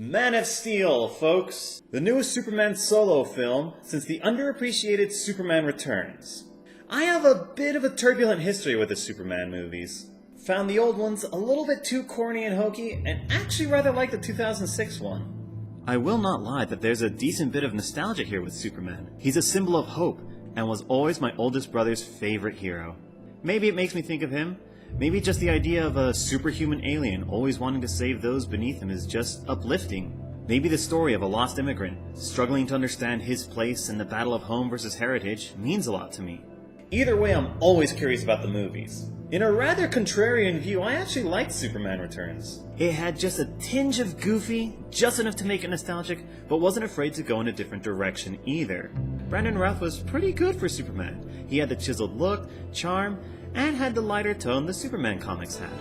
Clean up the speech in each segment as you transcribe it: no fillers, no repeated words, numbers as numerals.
Man of Steel, folks. The newest Superman solo film since the underappreciated Superman Returns. I have a bit of a turbulent history with the Superman movies. Found the old ones a little bit too corny and hokey, and actually rather like the 2006 one. I will not lie that there's a decent bit of nostalgia here with Superman. He's a symbol of hope, and was always my oldest brother's favorite hero. Maybe it makes me think of him. Maybe just the idea of a superhuman alien always wanting to save those beneath him is just uplifting. Maybe the story of a lost immigrant struggling to understand his place in the battle of home versus heritage means a lot to me. Either way, I'm always curious about the movies. In a rather contrarian view, I actually liked Superman Returns. It had just a tinge of goofy, just enough to make it nostalgic, but wasn't afraid to go in a different direction either. Brandon Routh was pretty good for Superman. He had the chiseled look, charm, and had the lighter tone the Superman comics had.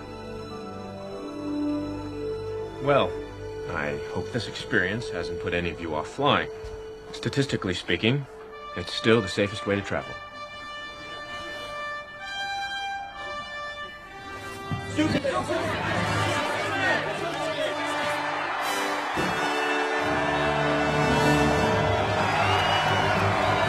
Well, I hope this experience hasn't put any of you off flying. Statistically speaking, it's still the safest way to travel.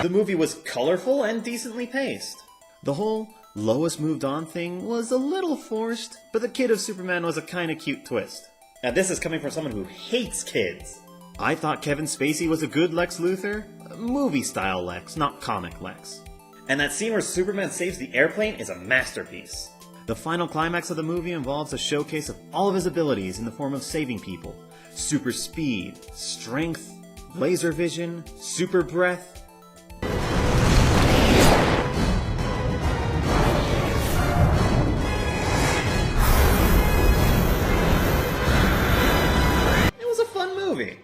The movie was colorful and decently paced. The whole Lois moved on thing was a little forced, but the kid of Superman was a kinda cute twist. And this is coming from someone who hates kids. I thought Kevin Spacey was a good Lex Luthor. Movie-style Lex, not comic Lex. And that scene where Superman saves the airplane is a masterpiece. The final climax of the movie involves a showcase of all of his abilities in the form of saving people. Super speed, strength, laser vision, super breath. It was a fun movie.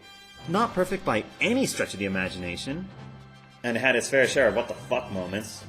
Not perfect by any stretch of the imagination. And it had its fair share of what the fuck moments.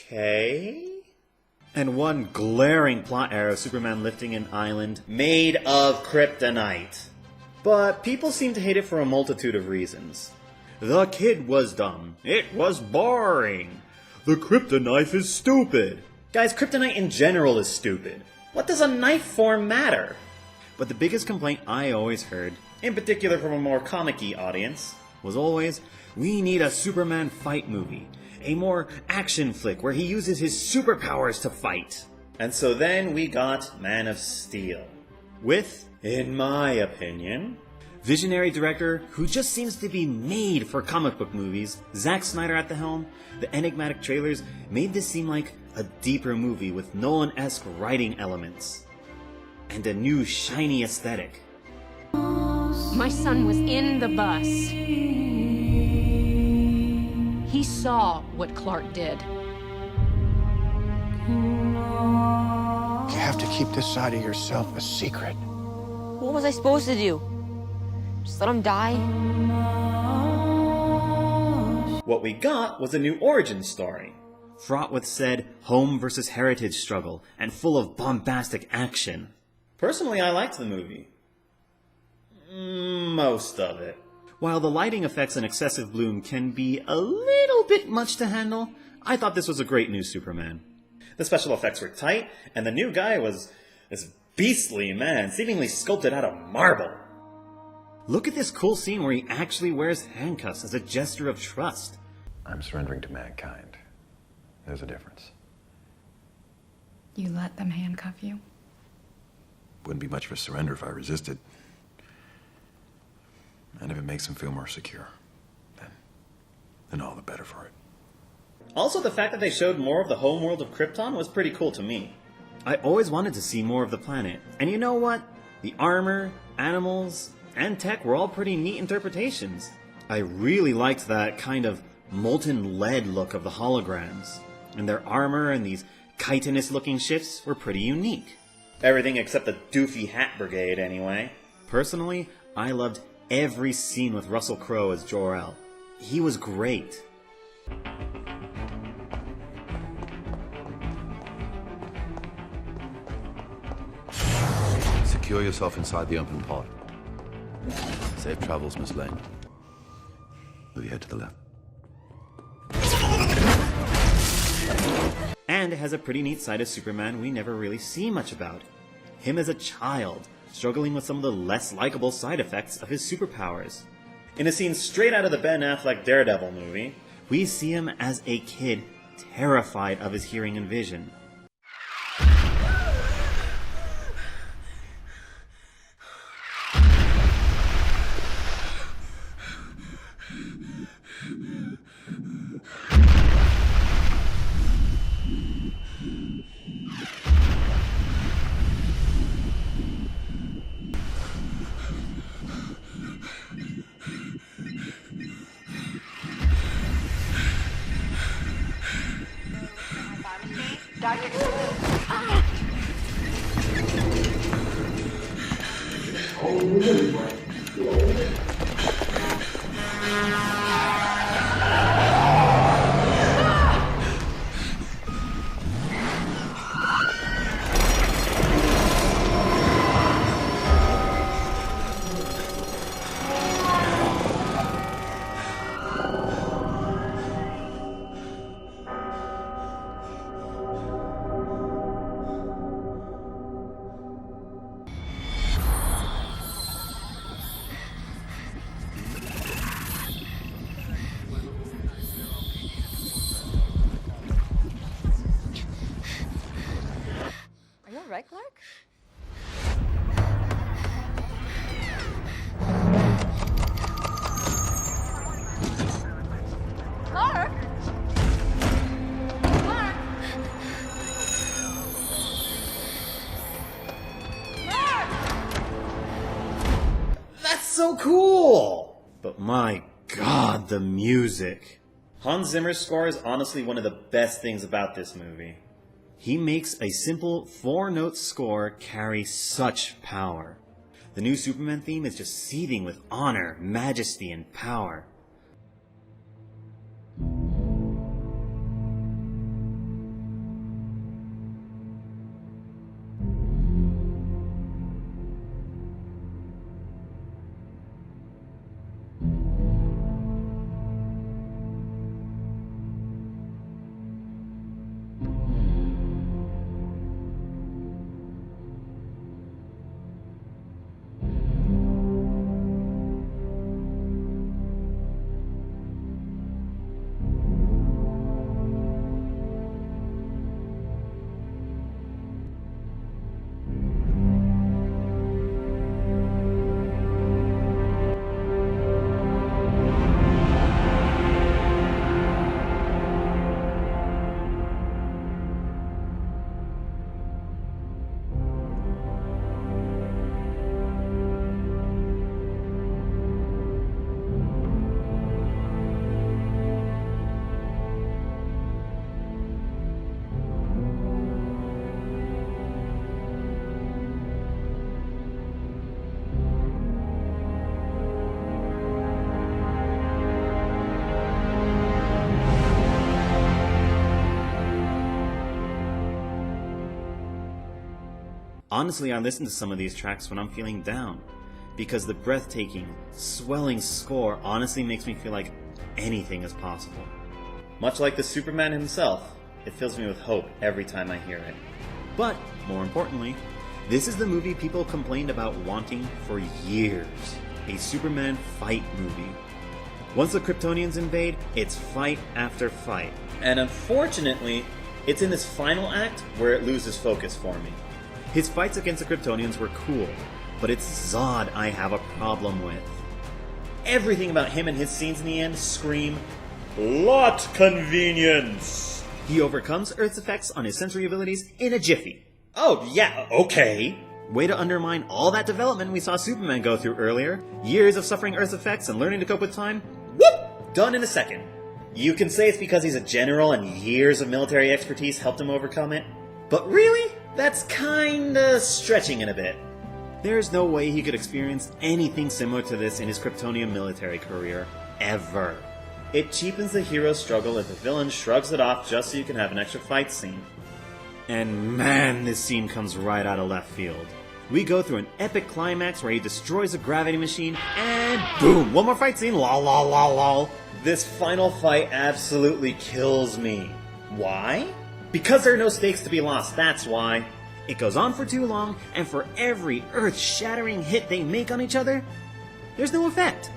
Okay? And one glaring plot error of Superman lifting an island made of kryptonite. But people seem to hate it for a multitude of reasons. The kid was dumb. It was boring. The kryptonite is stupid. Guys, kryptonite in general is stupid. What does a knife form matter? But the biggest complaint I always heard, in particular from a more comic-y audience, was always, we need a Superman fight movie. A more action flick where he uses his superpowers to fight. And so then we got Man of Steel. With, in my opinion, visionary director who just seems to be made for comic book movies, Zack Snyder at the helm. The enigmatic trailers made this seem like a deeper movie with Nolan-esque writing elements. And a new shiny aesthetic. My son was in the bus. He saw what Clark did. You have to keep this side of yourself a secret. What was I supposed to do? Just let him die? What we got was a new origin story. Fraught with said home versus heritage struggle, and full of bombastic action. Personally, I liked the movie. Most of it. While the lighting effects and excessive bloom can be a little bit much to handle, I thought this was a great new Superman. The special effects were tight, and the new guy was this beastly man, seemingly sculpted out of marble. Look at this cool scene where he actually wears handcuffs as a gesture of trust. I'm surrendering to mankind. There's a difference. You let them handcuff you? Wouldn't be much of a surrender if I resisted. And if it makes him feel more secure, then all the better for it. Also, the fact that they showed more of the homeworld of Krypton was pretty cool to me. I always wanted to see more of the planet. And you know what? The armor, animals, and tech were all pretty neat interpretations. I really liked that kind of molten lead look of the holograms. And their armor and these chitinous-looking ships were pretty unique. Everything except the doofy Hat Brigade, anyway. Personally, I loved every scene with Russell Crowe as Jor-El. He was great. Secure yourself inside the open pod. Safe travels, Miss Lane. Move your head to the left. And it has a pretty neat side of Superman we never really see much about. Him as a child, struggling with some of the less likable side effects of his superpowers. In a scene straight out of the Ben Affleck Daredevil movie, we see him as a kid terrified of his hearing and vision. Are you alright, Clark? Clark? Clark? Clark? That's so cool! But my god, the music. Hans Zimmer's score is honestly one of the best things about this movie. He makes a simple 4-note score carry such power. The new Superman theme is just seething with honor, majesty, and power. Honestly, I listen to some of these tracks when I'm feeling down, because the breathtaking, swelling score honestly makes me feel like anything is possible. Much like the Superman himself, it fills me with hope every time I hear it. But, more importantly, this is the movie people complained about wanting for years. A Superman fight movie. Once the Kryptonians invade, it's fight after fight. And unfortunately, it's in this final act where it loses focus for me. His fights against the Kryptonians were cool, but it's Zod I have a problem with. everything about him and his scenes in the end scream plot convenience. He overcomes Earth's effects on his sensory abilities in a jiffy. Oh yeah, okay. Way to undermine all that development we saw Superman go through earlier. Years of suffering Earth's effects and learning to cope with time. Whoop! Done in a second. You can say it's because he's a general and years of military expertise helped him overcome it. But really? That's kinda stretching it a bit. There's no way he could experience anything similar to this in his Kryptonian military career. Ever. It cheapens the hero's struggle if the villain shrugs it off just so you can have an extra fight scene. And man, this scene comes right out of left field. We go through an epic climax where he destroys a gravity machine, and boom! One more fight scene, lol lol lol lol. This final fight absolutely kills me. Why? Because there are no stakes to be lost, that's why. It goes on for too long, and for every earth-shattering hit they make on each other, there's no effect.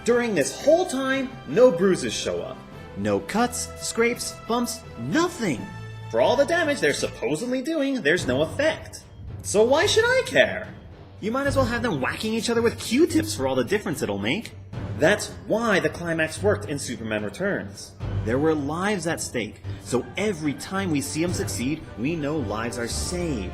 During this whole time, no bruises show up. No cuts, scrapes, bumps, nothing. For all the damage they're supposedly doing, there's no effect. So why should I care? You might as well have them whacking each other with Q-tips for all the difference it'll make. That's why the climax worked in Superman Returns. There were lives at stake, so every time we see him succeed, we know lives are saved.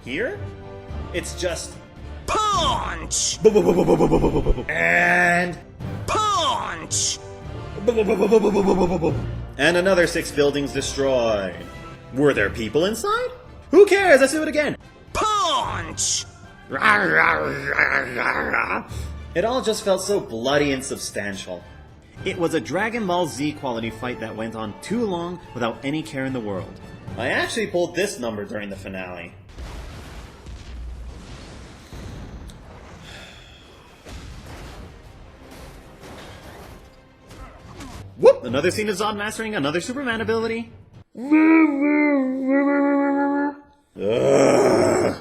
Here, it's just punch! And punch! And another 6 buildings destroyed. Were there people inside? Who cares? Let's do it again. Punch! It all just felt so bloody and substantial. It was a Dragon Ball Z quality fight that went on too long without any care in the world. I actually pulled this number during the finale. Whoop! Another scene of Zod mastering another Superman ability. Ugh.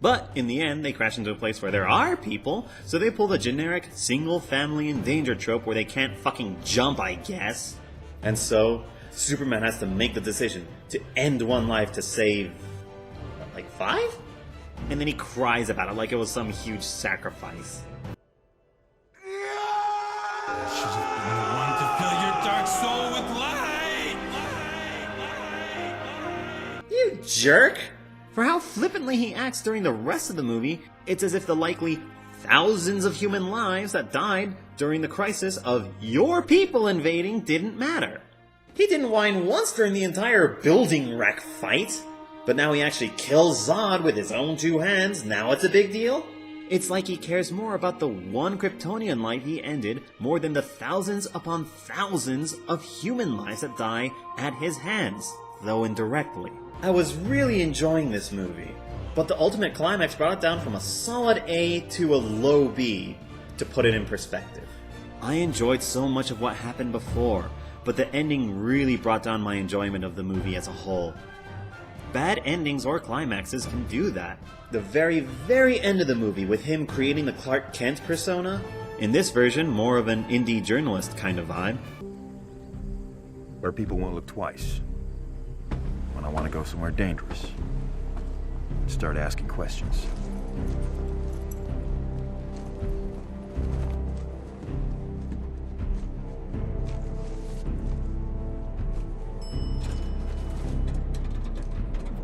But in the end, they crash into a place where there are people, so they pull the generic single-family in danger trope where they can't fucking jump, I guess. And so, Superman has to make the decision to end one life to save, what, like 5? And then he cries about it like it was some huge sacrifice. You jerk! For how flippantly he acts during the rest of the movie, it's as if the likely thousands of human lives that died during the crisis of your people invading didn't matter. He didn't whine once during the entire building wreck fight, but now he actually kills Zod with his own 2 hands, now it's a big deal? It's like he cares more about the one Kryptonian life he ended more than the thousands upon thousands of human lives that die at his hands, though indirectly. I was really enjoying this movie, but the ultimate climax brought it down from a solid A to a low B, to put it in perspective. I enjoyed so much of what happened before, but the ending really brought down my enjoyment of the movie as a whole. Bad endings or climaxes can do that. The very, very end of the movie with him creating the Clark Kent persona, in this version more of an indie journalist kind of vibe. Where people won't look twice. When I want to go somewhere dangerous. Start asking questions.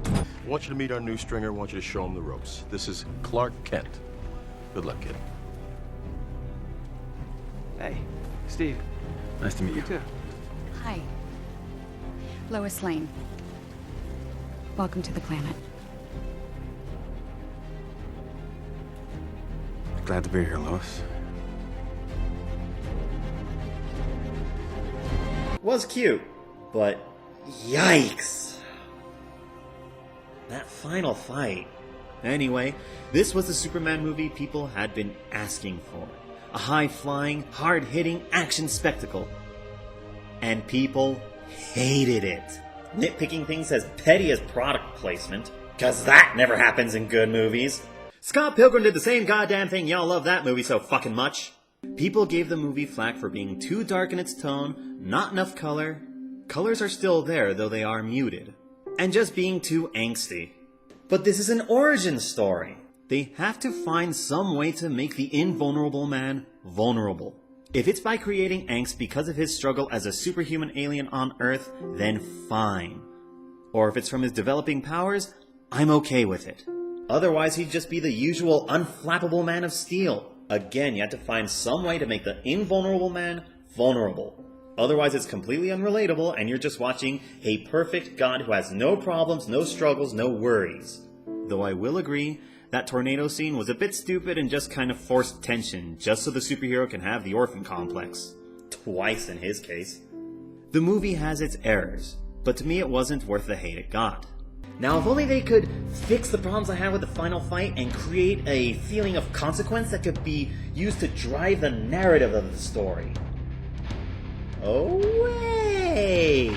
I want you to meet our new stringer. I want you to show him the ropes. This is Clark Kent. Good luck, kid. Hey, Steve. Nice to meet you. You too. Hi. Lois Lane. Welcome to the planet. Glad to be here, Lois. Was cute, but yikes! That final fight. Anyway, this was the Superman movie people had been asking for. A high-flying, hard-hitting action spectacle. And people hated it. Nitpicking things as petty as product placement, cause that never happens in good movies. Scott Pilgrim did the same goddamn thing, y'all love that movie so fucking much. People gave the movie flack for being too dark in its tone, not enough color. Colors are still there, though they are muted. And just being too angsty. But this is an origin story. They have to find some way to make the invulnerable man vulnerable. If it's by creating angst because of his struggle as a superhuman alien on Earth, then fine. Or if it's from his developing powers, I'm okay with it. Otherwise, he'd just be the usual unflappable man of steel. Again, you have to find some way to make the invulnerable man vulnerable. Otherwise, it's completely unrelatable, and you're just watching a perfect god who has no problems, no struggles, no worries. Though I will agree, that tornado scene was a bit stupid and just kind of forced tension, just so the superhero can have the orphan complex. Twice in his case. The movie has its errors, but to me it wasn't worth the hate it got. Now, if only they could fix the problems I had with the final fight and create a feeling of consequence that could be used to drive the narrative of the story. Oh, wait!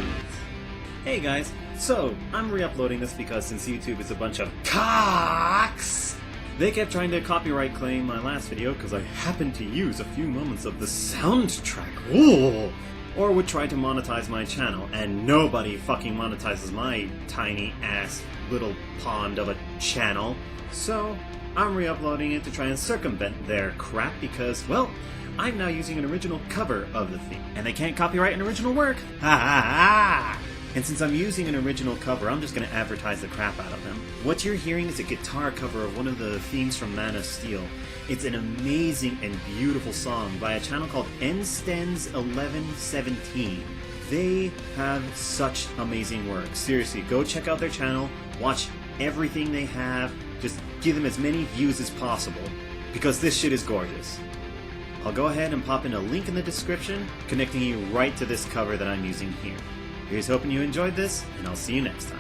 Hey guys, so I'm re-uploading this because since YouTube is a bunch of cocks, they kept trying to copyright claim my last video because I happened to use a few moments of the soundtrack. Ooh! Or would try to monetize my channel, and nobody fucking monetizes my tiny ass little pond of a channel. So I'm re-uploading it to try and circumvent their crap because, well, I'm now using an original cover of the theme, and they can't copyright an original work. Ha ha ha! And since I'm using an original cover, I'm just going to advertise the crap out of them. What you're hearing is a guitar cover of one of the themes from Man of Steel. It's an amazing and beautiful song by a channel called nstens1117. They have such amazing work. Seriously, go check out their channel, watch everything they have, just give them as many views as possible, because this shit is gorgeous. I'll go ahead and pop in a link in the description, connecting you right to this cover that I'm using here. Here's hoping you enjoyed this, and I'll see you next time.